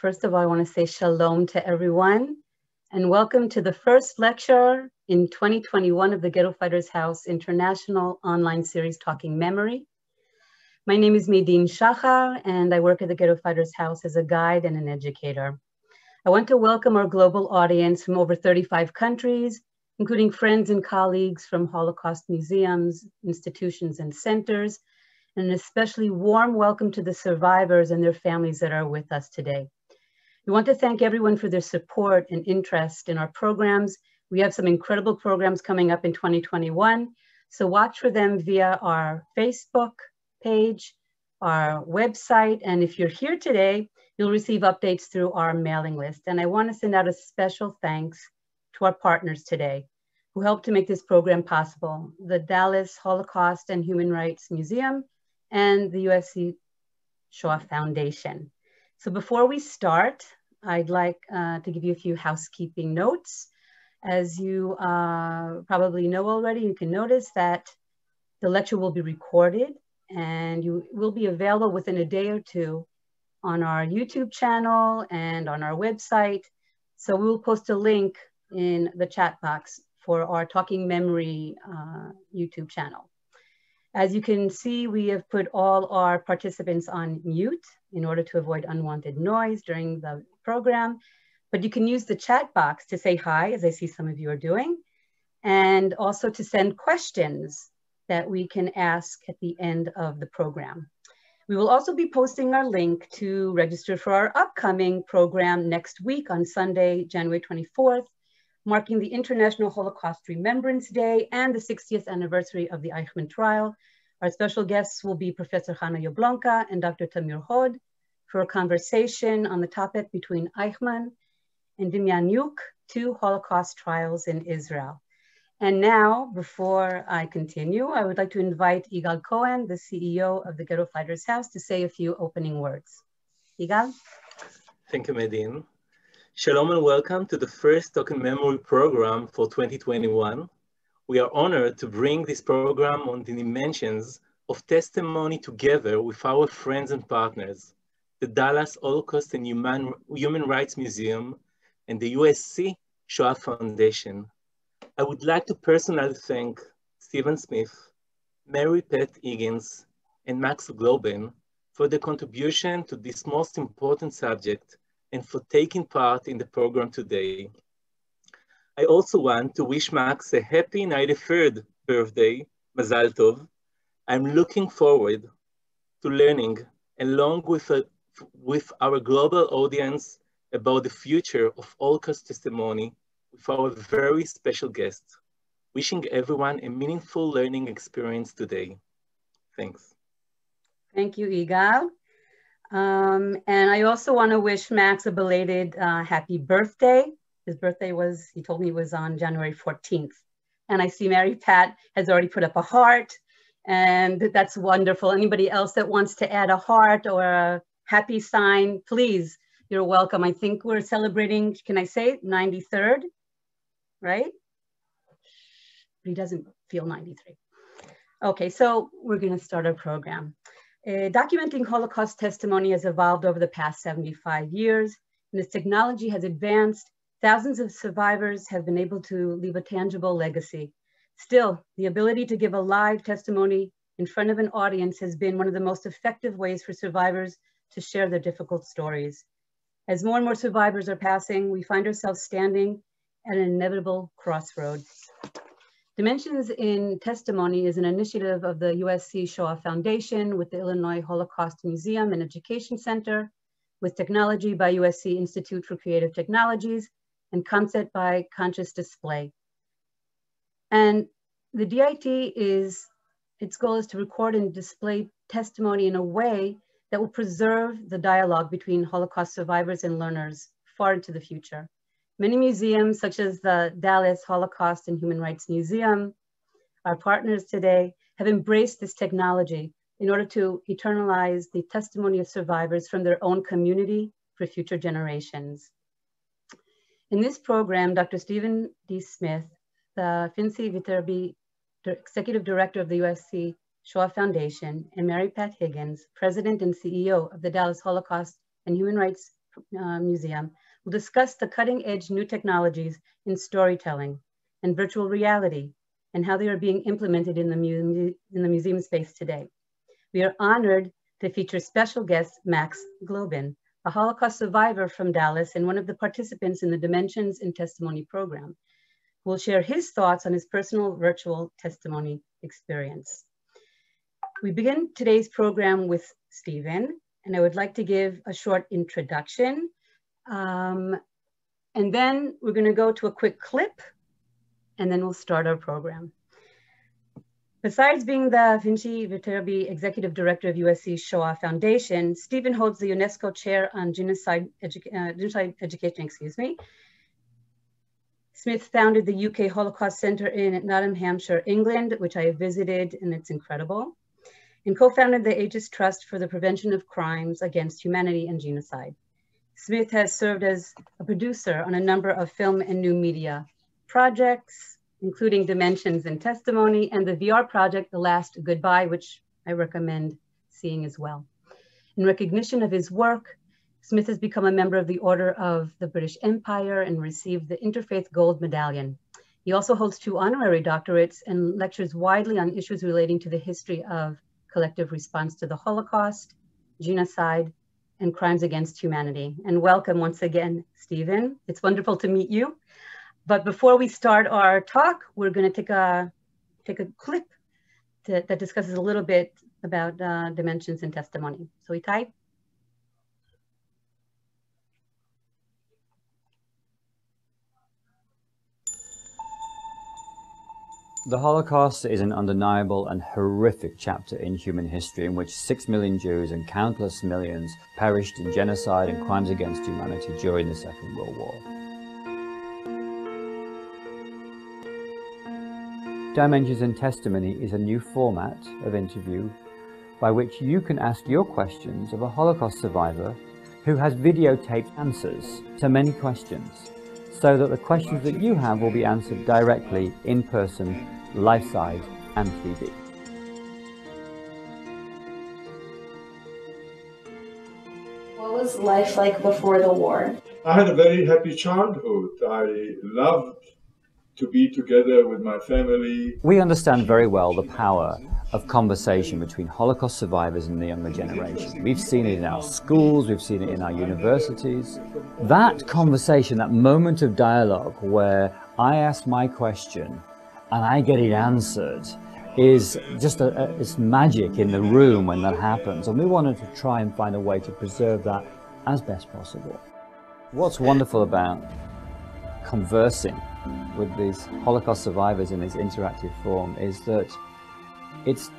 First of all, I want to say shalom to everyone and welcome to the first lecture in 2021 of the Ghetto Fighters House International Online Series Talking Memory. My name is Medin Shachar and I work at the Ghetto Fighters House as a guide and an educator. I want to welcome our global audience from over 35 countries, including friends and colleagues from Holocaust museums, institutions, and centers, and an especially warm welcome to the survivors and their families that are with us today. We want to thank everyone for their support and interest in our programs. We have some incredible programs coming up in 2021, so watch for them via our Facebook page, our website, and if you're here today, you'll receive updates through our mailing list. And I want to send out a special thanks to our partners today who helped to make this program possible, the Dallas Holocaust and Human Rights Museum and the USC Shoah Foundation. So before we start, I'd like to give you a few housekeeping notes. As you probably know already, you can notice that the lecture will be recorded and you will be available within a day or two on our YouTube channel and on our website. So we will post a link in the chat box for our Talking Memory YouTube channel. As you can see, we have put all our participants on mute in order to avoid unwanted noise during the program, but you can use the chat box to say hi, as I see some of you are doing, and also to send questions that we can ask at the end of the program. We will also be posting our link to register for our upcoming program next week on Sunday, January 24th, marking the International Holocaust Remembrance Day and the 60th anniversary of the Eichmann trial. Our special guests will be Professor Hannah Jablonka and Dr. Tamir Hod for a conversation on the topic between Eichmann and Demjanjuk, two Holocaust trials in Israel. And now, before I continue, I would like to invite Yigal Cohen, the CEO of the Ghetto Fighters House, to say a few opening words. Yigal? Thank you, Medin. Shalom and welcome to the first Talking Memory program for 2021. We are honored to bring this program on the dimensions of testimony together with our friends and partners, the Dallas Holocaust and Human Rights Museum and the USC Shoah Foundation. I would like to personally thank Stephen Smith, Mary Pat Higgins, and Max Glauben for their contribution to this most important subject and for taking part in the program today. I also want to wish Max a happy 93rd birthday, Mazal Tov. I'm looking forward to learning along with our global audience about the future of Holocaust testimony with our very special guest. Wishing everyone a meaningful learning experience today. Thanks. Thank you, Yigal. And I also want to wish Max a belated happy birthday. His birthday was, he told me, was on January 14th. And I see Mary Pat has already put up a heart, and that's wonderful. Anybody else that wants to add a heart or a happy sign, please, you're welcome. I think we're celebrating, can I say, 93rd, right? He doesn't feel 93. Okay, so we're gonna start our program. Documenting Holocaust testimony has evolved over the past 75 years, and as technology has advanced, thousands of survivors have been able to leave a tangible legacy. Still, the ability to give a live testimony in front of an audience has been one of the most effective ways for survivors to share their difficult stories. As more and more survivors are passing, we find ourselves standing at an inevitable crossroads. Dimensions in Testimony is an initiative of the USC Shoah Foundation with the Illinois Holocaust Museum and Education Center, with technology by USC Institute for Creative Technologies, and concept by Conscious Display. And the DIT its goal is to record and display testimony in a way that will preserve the dialogue between Holocaust survivors and learners far into the future. Many museums, such as the Dallas Holocaust and Human Rights Museum, our partners today, have embraced this technology in order to eternalize the testimony of survivors from their own community for future generations. In this program, Dr. Stephen D. Smith, the Finzi Viterbi Executive Director of the USC Shoah Foundation, and Mary Pat Higgins, President and CEO of the Dallas Holocaust and Human Rights Museum will discuss the cutting-edge new technologies in storytelling and virtual reality and how they are being implemented in the museum space today. We are honored to feature special guest Max Glauben, a Holocaust survivor from Dallas and one of the participants in the Dimensions in Testimony program, who will share his thoughts on his personal virtual testimony experience. We begin today's program with Stephen, and I would like to give a short introduction. And then we're going to go to a quick clip, and then we'll start our program. Besides being the Vinci Viterbi Executive Director of USC Shoah Foundation, Stephen holds the UNESCO Chair on Genocide Education. Smith founded the UK Holocaust Center in Nottingham, Hampshire, England, which I have visited, and it's incredible, and co-founded the Aegis Trust for the Prevention of Crimes Against Humanity and Genocide. Smith has served as a producer on a number of film and new media projects, including Dimensions in Testimony and the VR project, The Last Goodbye, which I recommend seeing as well. In recognition of his work, Smith has become a member of the Order of the British Empire and received the Interfaith Gold Medallion. He also holds 2 honorary doctorates and lectures widely on issues relating to the history of collective response to the Holocaust, genocide, and crimes against humanity. And welcome once again, Stephen. It's wonderful to meet you. But before we start our talk, we're going to take a clip that discusses a little bit about Dimensions in Testimony. So Itai? The Holocaust is an undeniable and horrific chapter in human history in which 6 million Jews and countless millions perished in genocide and crimes against humanity during the Second World War. Dimensions in Testimony is a new format of interview by which you can ask your questions of a Holocaust survivor who has videotaped answers to many questions, so that the questions that you have will be answered directly in person, live-side and 3D. What was life like before the war? I had a very happy childhood. I loved to be together with my family. We understand very well the power of conversation between Holocaust survivors and the younger generation. We've seen it in our schools, we've seen it in our universities. That conversation, that moment of dialogue where I ask my question and I get it answered is just it's magic in the room when that happens. And we wanted to try and find a way to preserve that as best possible. What's wonderful about conversing with these Holocaust survivors in this interactive form is that it's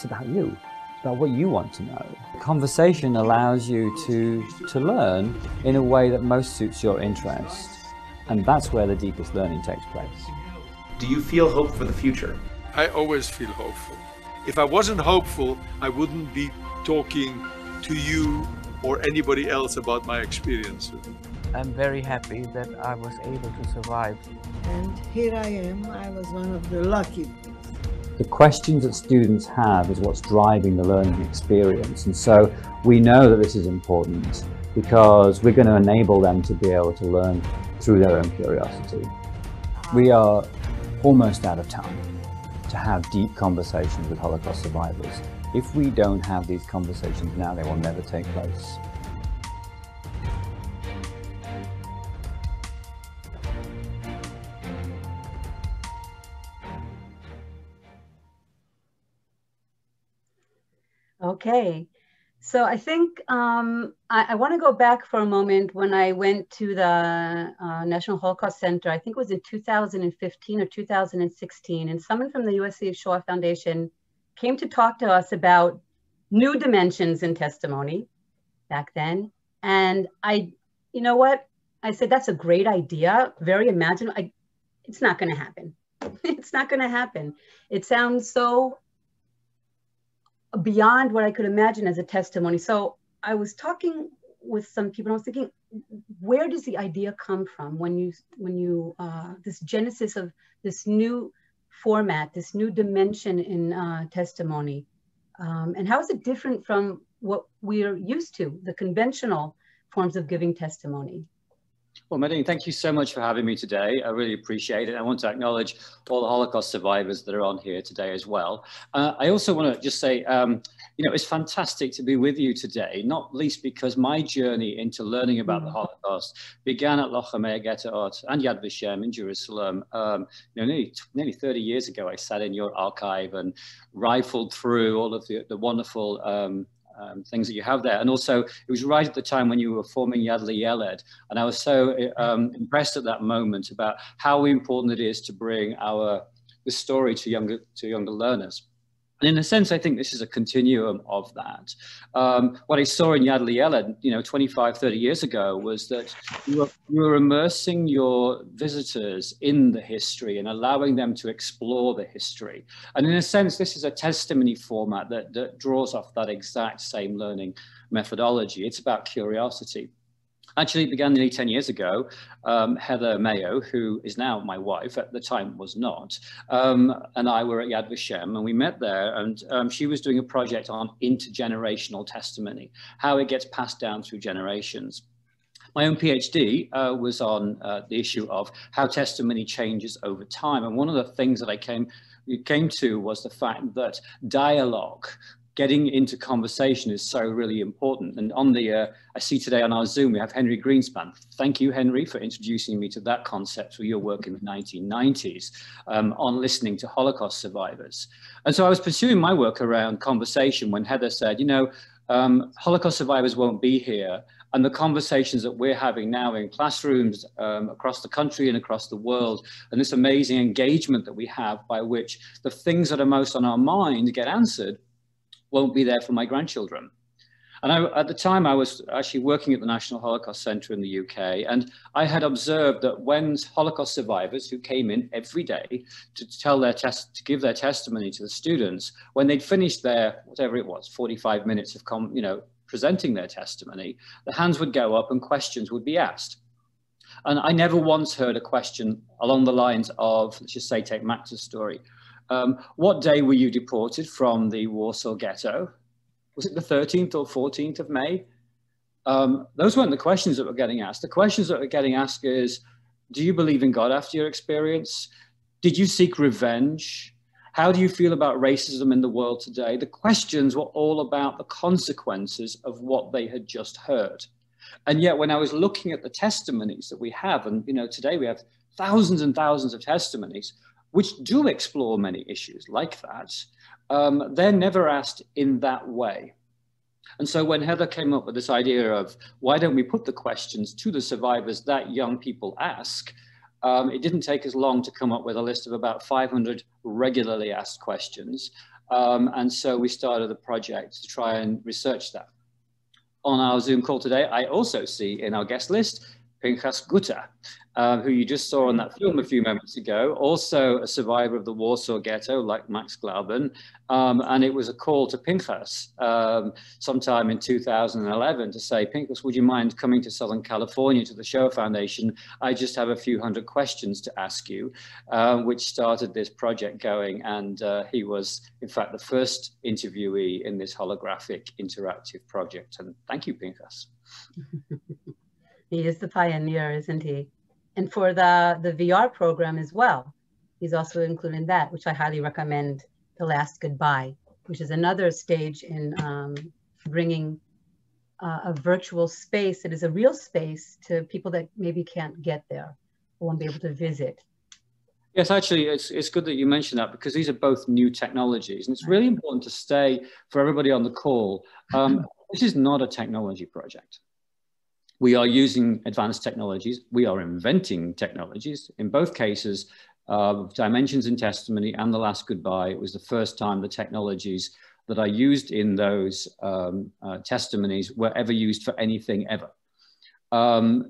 about you. It's about what you want to know. Conversation allows you to learn in a way that most suits your interest, and that's where the deepest learning takes place. Do you feel hope for the future? I always feel hopeful. If I wasn't hopeful, I wouldn't be talking to you or anybody else about my experiences. I'm very happy that I was able to survive. And here I am. I was one of the lucky. The questions that students have is what's driving the learning experience. And so we know that this is important because we're going to enable them to be able to learn through their own curiosity. We are almost out of time to have deep conversations with Holocaust survivors. If we don't have these conversations now, they will never take place. Okay, so I think I want to go back for a moment when I went to the National Holocaust Center. I think it was in 2015 or 2016, and someone from the USC Shoah Foundation came to talk to us about new dimensions in testimony back then. And you know what? I said, that's a great idea, very imaginative. It's not going to happen. It's not going to happen. It sounds so beyond what I could imagine as a testimony. So I was talking with some people, and I was thinking, where does the idea come from when you this genesis of this new format, this new dimension in testimony, and how is it different from what we're used to, the conventional forms of giving testimony. Well, Medine, thank you so much for having me today. I really appreciate it. I want to acknowledge all the Holocaust survivors that are on here today as well. I also want to just say, you know, it's fantastic to be with you today, not least because my journey into learning about the Holocaust began at Lochamea Ghetto and Yad Vashem in Jerusalem. You know, nearly 30 years ago, I sat in your archive and rifled through all of the wonderful things that you have there. And also, it was right at the time when you were forming Yad L'Yeled. And I was so impressed at that moment about how important it is to bring the story to younger learners. And in a sense, I think this is a continuum of that. What I saw in Yad L'Yeled, you know, 25, 30 years ago was that you were immersing your visitors in the history and allowing them to explore the history. And in a sense, this is a testimony format that draws off that exact same learning methodology. It's about curiosity. Actually, it began nearly 10 years ago. Heather Mayo, who is now my wife, at the time was not, and I were at Yad Vashem, and we met there, and she was doing a project on intergenerational testimony, how it gets passed down through generations. My own PhD was on the issue of how testimony changes over time. And one of the things that I came to was the fact that dialogue, getting into conversation is so really important. And on the, I see today on our Zoom, we have Henry Greenspan. Thank you, Henry, for introducing me to that concept through your work in the 1990s on listening to Holocaust survivors. And so I was pursuing my work around conversation when Heather said, you know, Holocaust survivors won't be here. And the conversations that we're having now in classrooms across the country and across the world, and this amazing engagement that we have by which the things that are most on our mind get answered, won't be there for my grandchildren. And at the time, I was actually working at the National Holocaust Centre in the UK, and I had observed that when Holocaust survivors who came in every day to give their testimony to the students, when they'd finished their, whatever it was, 45 minutes of presenting their testimony, the hands would go up and questions would be asked. And I never once heard a question along the lines of, let's just say, take Max's story. What day were you deported from the Warsaw Ghetto? Was it the 13th or 14th of May? Those weren't the questions that were getting asked. The questions that were getting asked is, do you believe in God after your experience? Did you seek revenge? How do you feel about racism in the world today? The questions were all about the consequences of what they had just heard. And yet when I was looking at the testimonies that we have, and you know, today we have thousands and thousands of testimonies, which do explore many issues like that, they're never asked in that way. And so when Heather came up with this idea of why don't we put the questions to the survivors that young people ask, it didn't take us long to come up with a list of about 500 regularly asked questions. And so we started the project to try and research that. On our Zoom call today, I also see in our guest list, Pinchas Guta, who you just saw on that film a few moments ago, also a survivor of the Warsaw Ghetto, like Max Glauben. And it was a call to Pinchas sometime in 2011 to say, Pinchas, would you mind coming to Southern California to the Shoah Foundation? I just have a few hundred questions to ask you, which started this project going. And he was, in fact, the first interviewee in this holographic interactive project. And thank you, Pinchas. He is the pioneer, isn't he? And for the VR program as well, he's also included in that, which I highly recommend, The Last Goodbye, which is another stage in bringing a virtual space that is a real space to people that maybe can't get there or won't be able to visit. Yes, actually, it's good that you mentioned that because these are both new technologies. And it's really important to stay, for everybody on the call, this is not a technology project. We are using advanced technologies. We are inventing technologies. In both cases, Dimensions in Testimony and The Last Goodbye, it was the first time the technologies that are used in those testimonies were ever used for anything ever.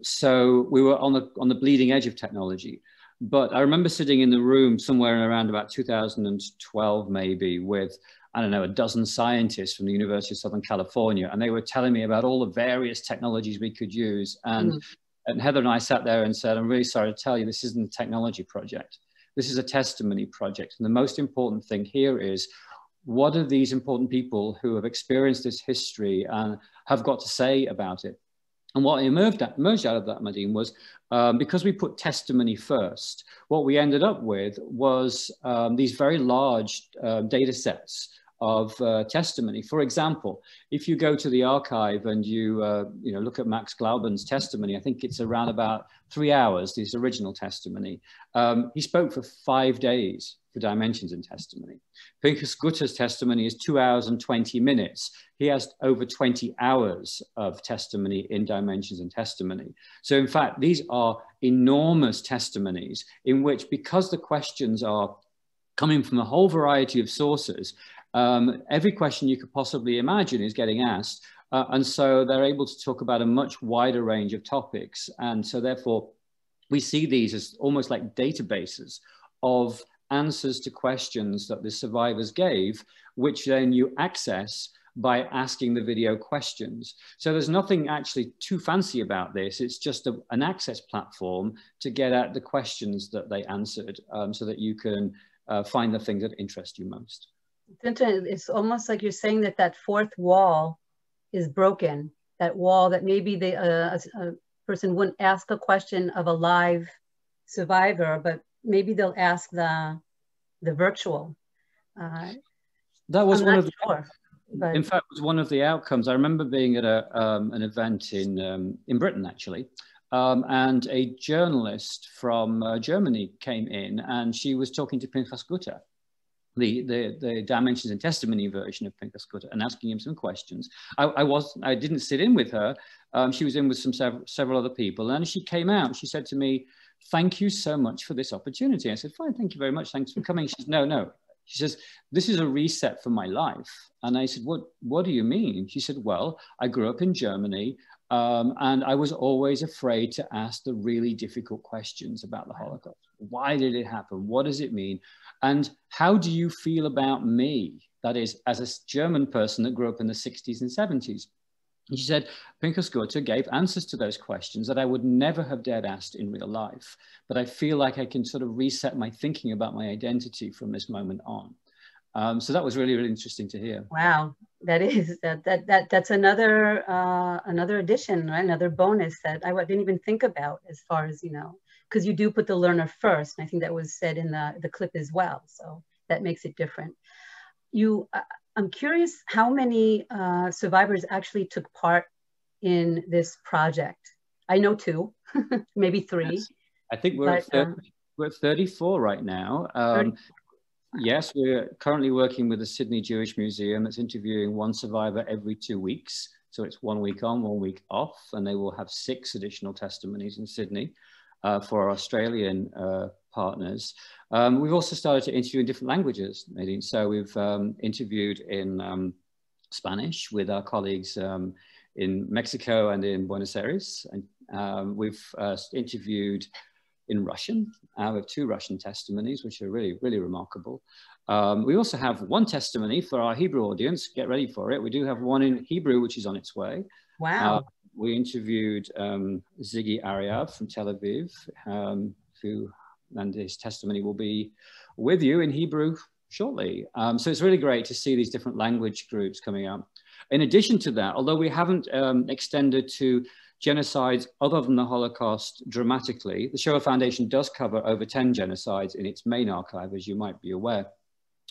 So we were on the bleeding edge of technology. But I remember sitting in the room somewhere around about 2012, maybe, with, I don't know, a dozen scientists from the University of Southern California, and they were telling me about all the various technologies we could use. And Heather and I sat there and said, I'm really sorry to tell you, this isn't a technology project. This is a testimony project. And the most important thing here is, what are these important people who have experienced this history and have got to say about it? And what emerged out of that, Madine, was because we put testimony first, what we ended up with was these very large data sets of testimony. For example, if you go to the archive and you look at Max Glauben's testimony, I think it's around about 3 hours, his original testimony. He spoke for 5 days for dimensions in testimony. Pinchas Gutter's testimony is 2 hours and 20 minutes. He has over 20 hours of testimony in dimensions and testimony. So in fact, these are enormous testimonies in which, because the questions are coming from a whole variety of sources, every question you could possibly imagine is getting asked. And so they're able to talk about a much wider range of topics. And so therefore, we see these as almost like databases of answers to questions that the survivors gave, which then you access by asking the video questions. So there's nothing actually too fancy about this. It's just an access platform to get at the questions that they answered, so that you can find the things that interest you most. It's almost like you're saying that that fourth wall is broken, that wall that maybe a person wouldn't ask a question of a live survivor, but maybe they'll ask the virtual. That was one of the, sure, but... in fact, was one of the outcomes. I remember being at an event in Britain, actually, and a journalist from Germany came in, and she was talking to Pinchas Gutter, the dimensions and testimony version of Pinchas Gutter, and asking him some questions. I didn't sit in with her. She was in with several other people, and as she came out, she said to me, "Thank you so much for this opportunity." I said, "Fine, thank you very much. Thanks for coming." She says, "No." She says, "This is a reset for my life." And I said, what do you mean? She said, "Well, I grew up in Germany, and I was always afraid to ask the really difficult questions about the Holocaust. Why did it happen? What does it mean? And how do you feel about me?" That is, as a German person that grew up in the 60s and 70s. And she said, "Pinchas Gutter gave answers to those questions that I would never have dared ask in real life. But I feel like I can sort of reset my thinking about my identity from this moment on." So that was really, really interesting to hear. Wow, that's another addition, right? Another bonus that I didn't even think about, as far as, because you do put the learner first. And I think that was said in the clip as well. So that makes it different. I'm curious how many survivors actually took part in this project. I know 2, maybe 3. Yes. I think we're at 34 right now. Yes, we're currently working with the Sydney Jewish Museum that's interviewing one survivor every 2 weeks. So it's 1 week on, 1 week off, and they will have 6 additional testimonies in Sydney for our Australian partners. We've also started to interview in different languages, Nadine. So we've interviewed in Spanish with our colleagues in Mexico and in Buenos Aires. And we've interviewed in Russian. We have 2 Russian testimonies, which are really, really remarkable. We also have 1 testimony for our Hebrew audience. Get ready for it. We do have 1 in Hebrew, which is on its way. Wow. We interviewed Ziggy Ariav from Tel Aviv, and his testimony will be with you in Hebrew shortly. So it's really great to see these different language groups coming up. In addition to that, although we haven't extended to genocides other than the Holocaust dramatically, the Shoah Foundation does cover over 10 genocides in its main archive, as you might be aware.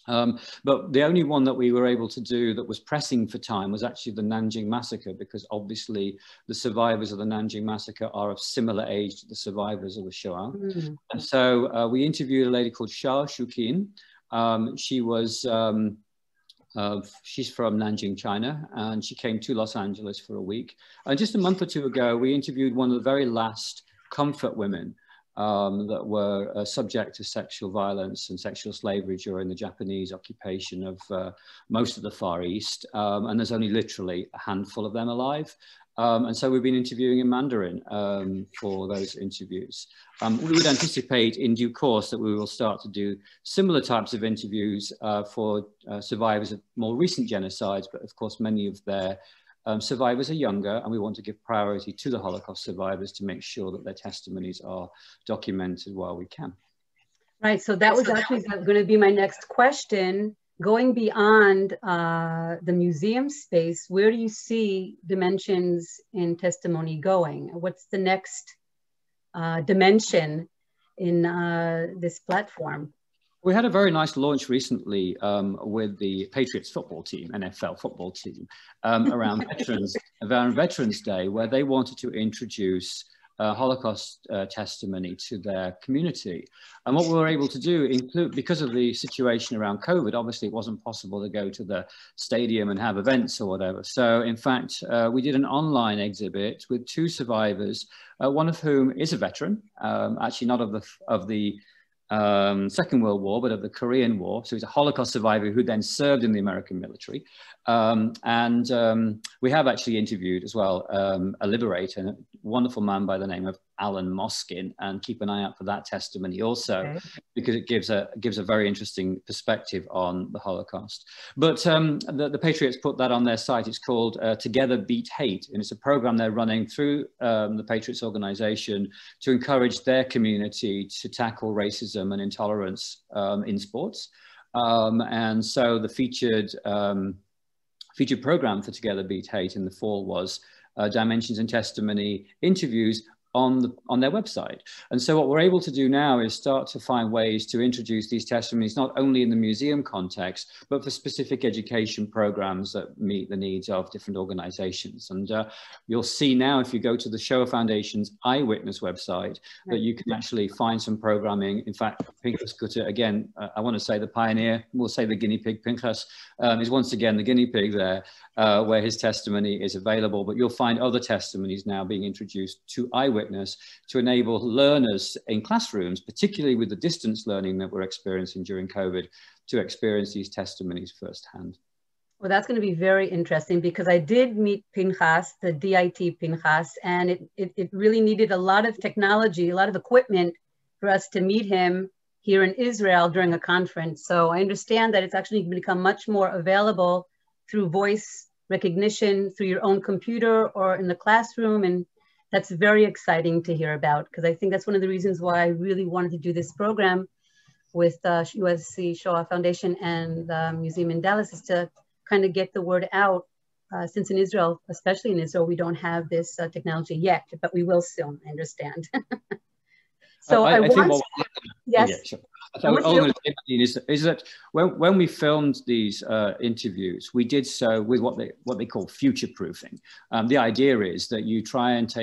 But the only one that we were able to do that was pressing for time was actually the Nanjing Massacre, because obviously the survivors of the Nanjing Massacre are of similar age to the survivors of the Shoah. Mm. And so we interviewed a lady called Shah Shukin. She was, she's from Nanjing, China, and she came to Los Angeles for a week. And just a month or 2 ago, we interviewed one of the very last comfort women that were subject to sexual violence and sexual slavery during the Japanese occupation of most of the Far East. And there's only literally a handful of them alive. And so we've been interviewing in Mandarin for those interviews. We would anticipate in due course that we will start to do similar types of interviews for survivors of more recent genocides, but of course many of their survivors are younger, and we want to give priority to the Holocaust survivors to make sure that their testimonies are documented while we can. Right, so that was actually going to be my next question. going beyond the museum space, where do you see dimensions in testimony going? What's the next dimension in this platform? We had a very nice launch recently with the Patriots football team, NFL football team, around Veterans Day, where they wanted to introduce Holocaust testimony to their community. And what we were able to do, include, because of the situation around COVID, obviously it wasn't possible to go to the stadium and have events or whatever. So in fact, we did an online exhibit with 2 survivors, one of whom is a veteran, actually not of the Second World War, but of the Korean War. So he's a Holocaust survivor who then served in the American military. We have actually interviewed as well a liberator, a wonderful man by the name of Alan Moskin, and keep an eye out for that testimony also, because it gives a very interesting perspective on the Holocaust. But the Patriots put that on their site. It's called Together Beat Hate, and it's a program they're running through the Patriots organization to encourage their community to tackle racism and intolerance in sports. And so the featured program for Together Beat Hate in the fall was Dimensions and Testimony interviews on their website. And so what we're able to do now is start to find ways to introduce these testimonies, not only in the museum context, but for specific education programs that meet the needs of different organizations. And you'll see now, if you go to the Shoah Foundation's Eyewitness website, that you can actually find some programming. In fact, Pinchas Gutter, again, I want to say the pioneer, we'll say the guinea pig. Pinchas is once again the guinea pig there, where his testimony is available, but you'll find other testimonies now being introduced to Eyewitness to enable learners in classrooms, particularly with the distance learning that we're experiencing during COVID, to experience these testimonies firsthand. Well, that's going to be very interesting, because I did meet Pinchas, the DIT Pinchas, and it really needed a lot of technology, a lot of equipment for us to meet him here in Israel during a conference. So I understand that it's actually become much more available through voice recognition, through your own computer or in the classroom. And that's very exciting to hear about, because I think that's one of the reasons why I really wanted to do this program with USC Shoah Foundation and the museum in Dallas, is to kind of get the word out, since in Israel, especially in Israel, we don't have this technology yet, but we will soon, I understand. So I want, yes. Yeah, sure. So all I'm going to say is that when we filmed these interviews, we did so with what they call future proofing. The idea is that you try and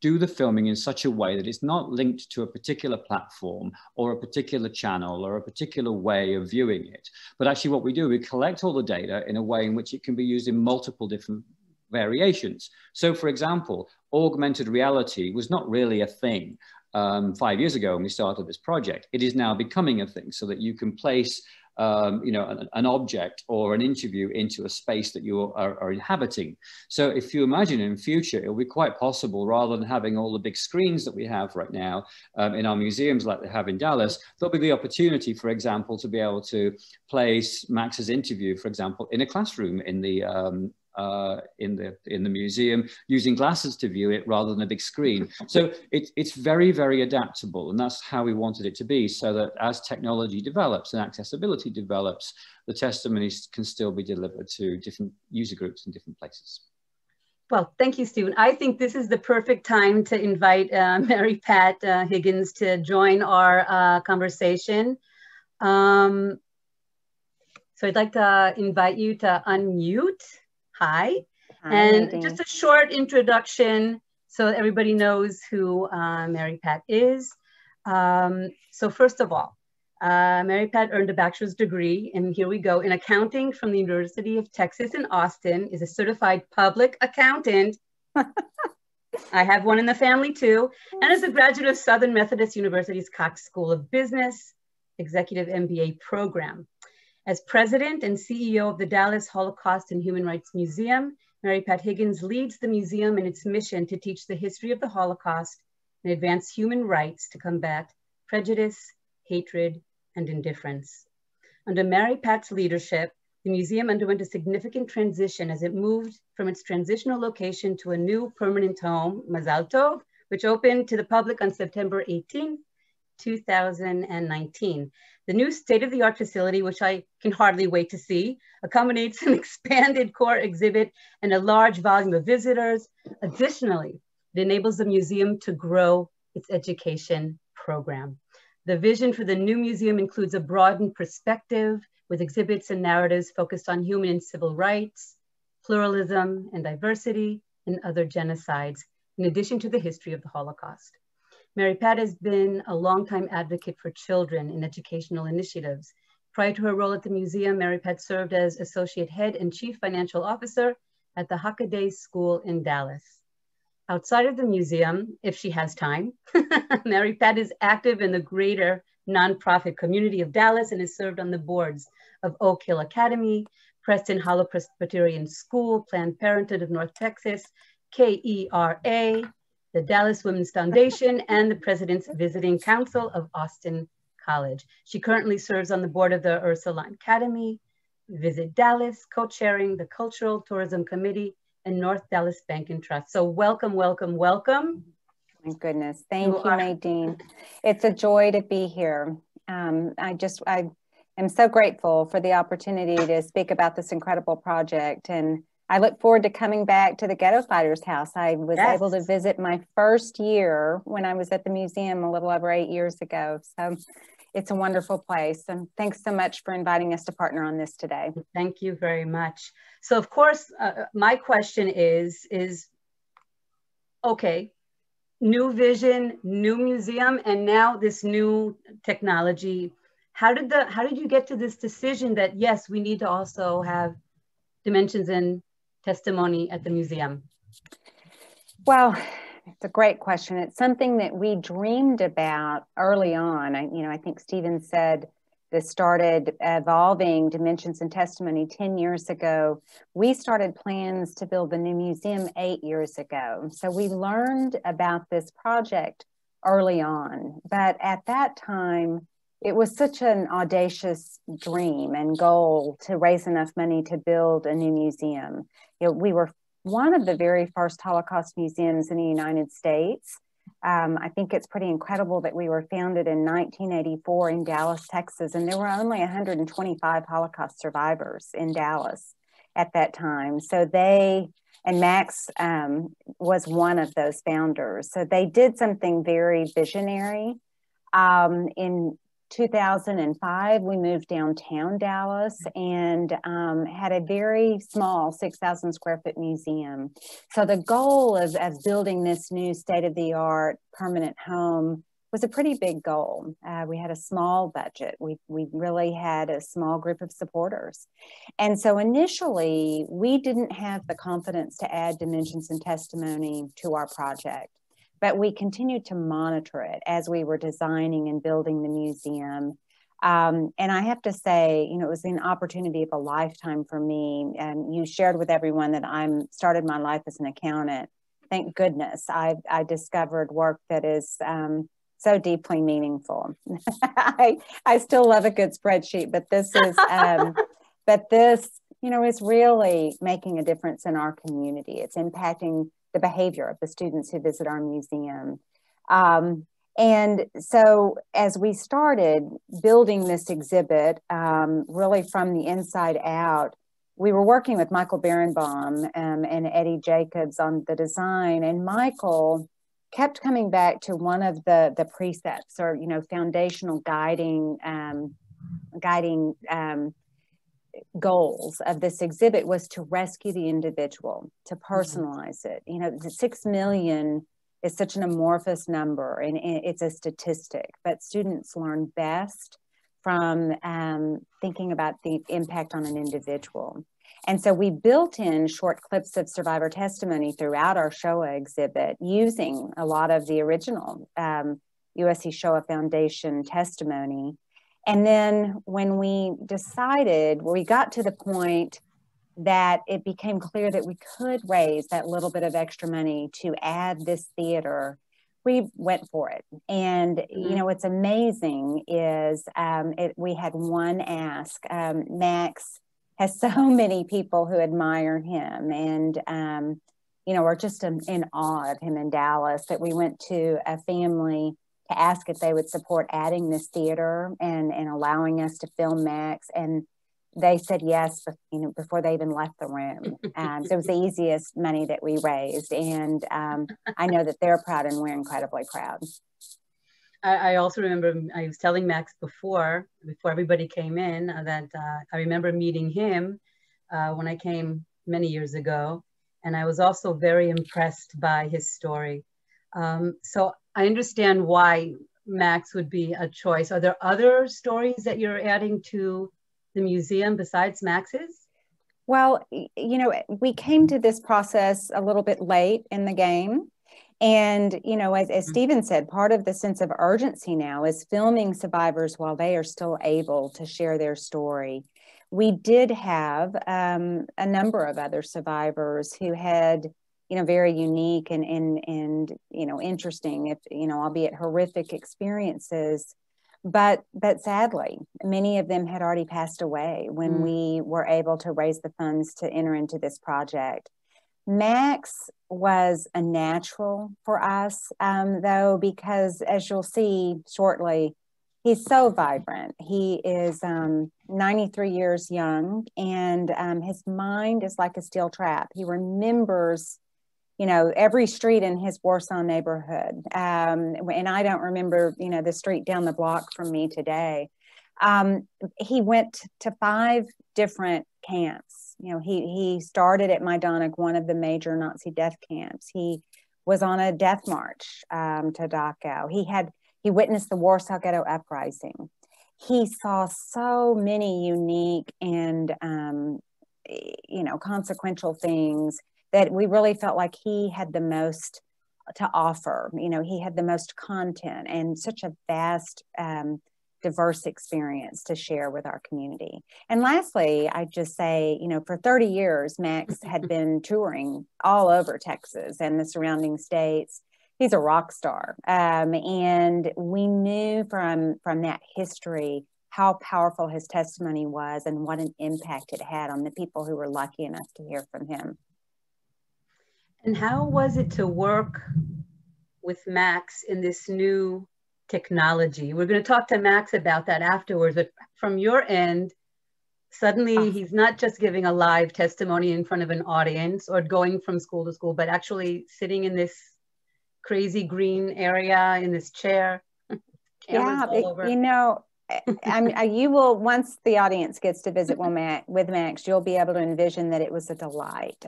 do the filming in such a way that it's not linked to a particular platform or a particular channel or a particular way of viewing it. But actually what we do, we collect all the data in a way in which it can be used in multiple different variations. So for example, augmented reality was not really a thing 5 years ago when we started this project. It is now becoming a thing, so that you can place an object or an interview into a space that you are inhabiting. So if you imagine in future, it'll be quite possible, rather than having all the big screens that we have right now in our museums like they have in Dallas, there'll be the opportunity, for example, to be able to place Max's interview, for example, in a classroom in the museum, using glasses to view it rather than a big screen. So it's very, very adaptable, and that's how we wanted it to be, so that as technology develops and accessibility develops, the testimonies can still be delivered to different user groups in different places. Well, thank you, Stephen. I think this is the perfect time to invite Mary Pat Higgins to join our conversation. So I'd like to invite you to unmute. Hi. And just a short introduction so everybody knows who Mary Pat is. So first of all, Mary Pat earned a bachelor's degree, and here we go, in accounting from the University of Texas in Austin, is a certified public accountant. I have one in the family too, and is a graduate of Southern Methodist University's Cox School of Business Executive MBA program. As president and CEO of the Dallas Holocaust and Human Rights Museum, Mary Pat Higgins leads the museum in its mission to teach the history of the Holocaust and advance human rights to combat prejudice, hatred, and indifference. Under Mary Pat's leadership, the museum underwent a significant transition as it moved from its transitional location to a new permanent home, Mazal Tov, which opened to the public on September 18, 2019. The new state-of-the-art facility, which I can hardly wait to see, accommodates an expanded core exhibit and a large volume of visitors. Additionally, it enables the museum to grow its education program. The vision for the new museum includes a broadened perspective with exhibits and narratives focused on human and civil rights, pluralism and diversity, and other genocides, in addition to the history of the Holocaust. Mary Pat has been a longtime advocate for children in educational initiatives. Prior to her role at the museum, Mary Pat served as associate head and chief financial officer at the Hockaday School in Dallas. Outside of the museum, if she has time, Mary Pat is active in the greater nonprofit community of Dallas and has served on the boards of Oak Hill Academy, Preston Hollow Presbyterian School, Planned Parenthood of North Texas, KERA, the Dallas Women's Foundation, and the President's Visiting Council of Austin College. She currently serves on the board of the Ursuline Academy, Visit Dallas, co-chairing the Cultural Tourism Committee, and North Dallas Bank and Trust. So welcome, welcome, welcome. My goodness, thank you, Nadine. It's a joy to be here. I am so grateful for the opportunity to speak about this incredible project, and I look forward to coming back to the Ghetto Fighters House. I was able to visit my first year when I was at the museum a little over 8 years ago. So it's a wonderful place. And thanks so much for inviting us to partner on this today. Thank you very much. So of course, my question is, okay, new vision, new museum, and now this new technology. How did you get to this decision that yes, we need to also have dimensions and testimony at the museum? Well, it's a great question. It's something that we dreamed about early on. I think Stephen said this started evolving dimensions and testimony 10 years ago. We started plans to build the new museum 8 years ago. So we learned about this project early on, but at that time, it was such an audacious dream and goal to raise enough money to build a new museum. We were one of the very first Holocaust museums in the United States. I think it's pretty incredible that we were founded in 1984 in Dallas, Texas, and there were only 125 Holocaust survivors in Dallas at that time. So and Max was one of those founders. So they did something very visionary. In 2005, we moved downtown Dallas and had a very small 6,000 square foot museum. So the goal of building this new state-of-the-art permanent home was a pretty big goal. We had a small budget. We really had a small group of supporters. And so initially, we didn't have the confidence to add dimensions and testimony to our project. But we continued to monitor it as we were designing and building the museum. And I have to say, it was an opportunity of a lifetime for me. And you shared with everyone that I started my life as an accountant. Thank goodness I discovered work that is so deeply meaningful. I still love a good spreadsheet, but this is, is really making a difference in our community. It's impacting the behavior of the students who visit our museum. And so as we started building this exhibit, really from the inside out, we were working with Michael Berenbaum and Eddie Jacobs on the design, and Michael kept coming back to one of the precepts or, foundational guiding goals of this exhibit was to rescue the individual, to personalize it. The 6 million is such an amorphous number and it's a statistic, but students learn best from thinking about the impact on an individual. And so we built in short clips of survivor testimony throughout our Shoah exhibit using a lot of the original USC Shoah Foundation testimony. And then when we got to the point that it became clear that we could raise that little bit of extra money to add this theater, we went for it. And, what's amazing is we had one ask. Max has so many people who admire him and, are just in awe of him in Dallas, that we went to a family to ask if they would support adding this theater and allowing us to film Max. And they said yes, before they even left the room. So it was the easiest money that we raised. And I know that they're proud and we're incredibly proud. I also remember I was telling Max before everybody came in that I remember meeting him when I came many years ago. And I was also very impressed by his story. So I understand why Max would be a choice. Are there other stories that you're adding to the museum besides Max's? Well, you know, we came to this process a little bit late in the game. And, you know, as Stephen said, part of the sense of urgency now is filming survivors while they are still able to share their story. We did have a number of other survivors who had, you know, very unique and you know, interesting, if, you know, albeit horrific experiences. But sadly, many of them had already passed away when we were able to raise the funds to enter into this project. Max was a natural for us, though, because as you'll see shortly, he's so vibrant. He is 93 years young, and his mind is like a steel trap. He remembers, you know, every street in his Warsaw neighborhood. And I don't remember, you know, the street down the block from me today. He went to 5 different camps. You know, he started at Majdanek, one of the major Nazi death camps. He was on a death march to Dachau. He witnessed the Warsaw Ghetto uprising. He saw so many unique and, you know, consequential things that we really felt like he had the most to offer. You know, he had the most content and such a vast, diverse experience to share with our community. And lastly, I just say, you know, for 30 years, Max had been touring all over Texas and the surrounding states. He's a rock star. And we knew from that history how powerful his testimony was and what an impact it had on the people who were lucky enough to hear from him. And how was it to work with Max in this new technology? We're going to talk to Max about that afterwards, but from your end, suddenly he's not just giving a live testimony in front of an audience or going from school to school, but actually sitting in this crazy green area in this chair. Yeah, you know, you will, once the audience gets to visit with Max, you'll be able to envision that it was a delight.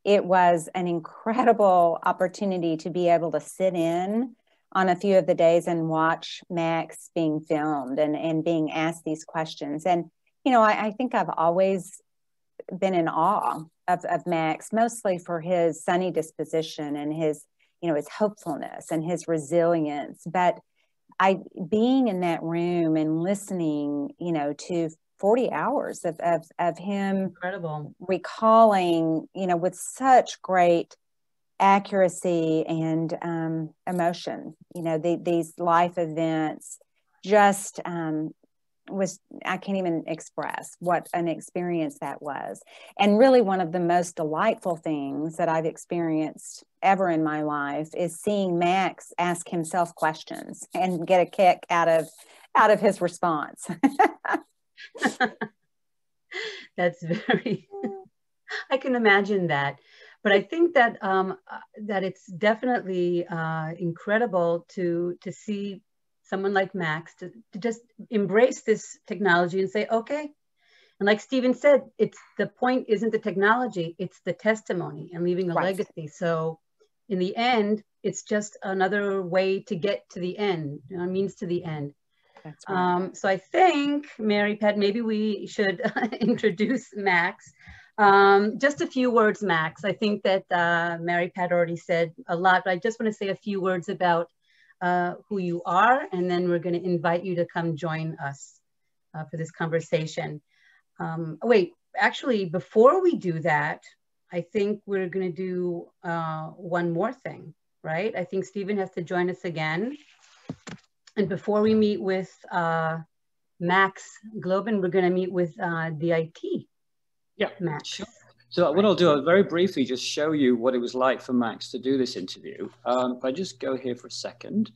It was an incredible opportunity to be able to sit in on a few of the days and watch Max being filmed and being asked these questions. And, you know, I think I've always been in awe of Max, mostly for his sunny disposition and his, you know, his hopefulness and his resilience. But being in that room and listening, you know, to 40 hours of him incredible recalling, you know, with such great accuracy and emotion, you know, these life events just I can't even express what an experience that was. And really one of the most delightful things that I've experienced ever in my life is seeing Max ask himself questions and get a kick out of his response. That's very, I can imagine that. But I think that that it's definitely incredible to see someone like Max to just embrace this technology and say, okay. And like Stephen said, the point isn't the technology, it's the testimony and leaving a legacy. So in the end, it's just another way to get to the end, means to the end. That's right. So I think, Mary Pat, maybe we should introduce Max. Just a few words, Max. I think that Mary Pat already said a lot, but I just want to say a few words about who you are, and then we're going to invite you to come join us for this conversation. Wait, actually, before we do that, I think we're going to do one more thing, right? I think Stephen has to join us again. And before we meet with Max Glauben, we're going to meet with DIT. Yeah, Max. Sure. So what I'll do, I'll very briefly just show you what it was like for Max to do this interview. If I just go here for a second,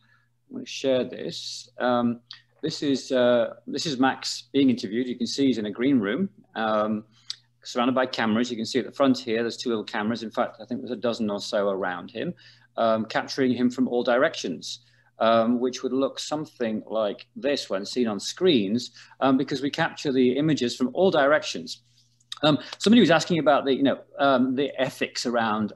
I'm going to share this. This is Max being interviewed. You can see he's in a green room, surrounded by cameras. You can see at the front here, there's 2 little cameras. In fact, I think there's a dozen or so around him, capturing him from all directions, which would look something like this when seen on screens, because we capture the images from all directions. Somebody was asking about the ethics around